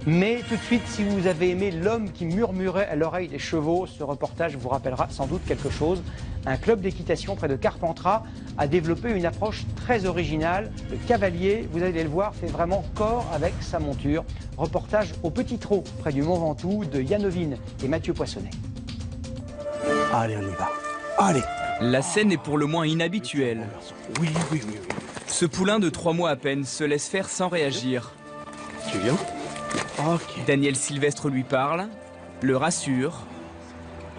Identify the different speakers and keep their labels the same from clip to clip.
Speaker 1: Mais tout de suite, si vous avez aimé L'homme qui murmurait à l'oreille des chevaux, ce reportage vous rappellera sans doute quelque chose. Un club d'équitation près de Carpentras a développé une approche très originale. Le cavalier, vous allez le voir, fait vraiment corps avec sa monture. Reportage au Petit Trot, près du Mont Ventoux, de Yann Ovine et Mathieu Poissonnet.
Speaker 2: Allez, on y va. Allez.
Speaker 3: La scène est pour le moins inhabituelle.
Speaker 2: Oui, oui, oui, oui.
Speaker 3: Ce poulain de 3 mois à peine se laisse faire sans réagir.
Speaker 2: Tu viens? Ok.
Speaker 3: Daniel Sylvestre lui parle, le rassure,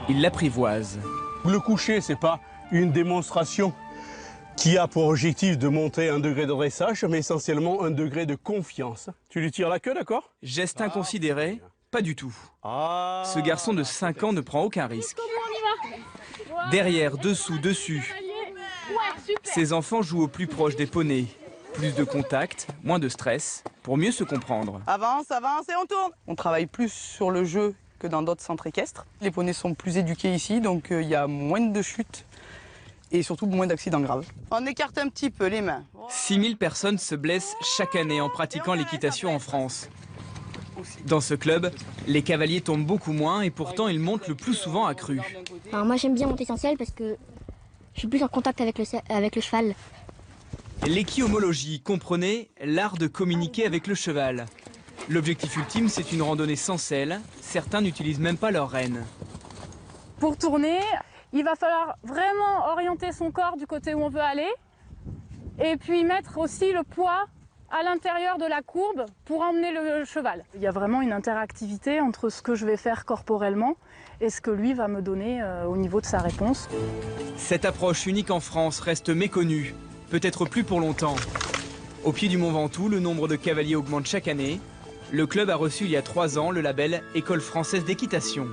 Speaker 3: il l'apprivoise.
Speaker 2: Le coucher, c'est pas une démonstration qui a pour objectif de monter un degré de dressage, mais essentiellement un degré de confiance. Tu lui tires la queue, d'accord?
Speaker 3: Geste inconsidéré, pas du tout.
Speaker 2: Ah.
Speaker 3: Ce garçon de 5 ans ne prend aucun risque. Derrière, dessous, dessus. Ces enfants jouent au plus proche des poneys. Plus de contact, moins de stress, pour mieux se comprendre.
Speaker 4: Avance, avance et on tourne. On travaille plus sur le jeu que dans d'autres centres équestres. Les poneys sont plus éduqués ici, donc il y a moins de chutes et surtout moins d'accidents graves. On écarte un petit peu les mains.
Speaker 3: 6000 personnes se blessent chaque année en pratiquant l'équitation en France. Dans ce club, les cavaliers tombent beaucoup moins et pourtant ils montent le plus souvent à cru.
Speaker 5: Alors moi j'aime bien monter sans selle parce que je suis plus en contact avec le cheval.
Speaker 3: L'équiomologie, comprenez l'art de communiquer avec le cheval. L'objectif ultime, c'est une randonnée sans selle. Certains n'utilisent même pas leur rêne.
Speaker 6: Pour tourner, il va falloir vraiment orienter son corps du côté où on veut aller et puis mettre aussi le poids à l'intérieur de la courbe pour emmener le cheval. Il y a vraiment une interactivité entre ce que je vais faire corporellement et ce que lui va me donner au niveau de sa réponse.
Speaker 3: Cette approche unique en France reste méconnue, peut-être plus pour longtemps. Au pied du Mont Ventoux, le nombre de cavaliers augmente chaque année. Le club a reçu il y a 3 ans le label École française d'équitation.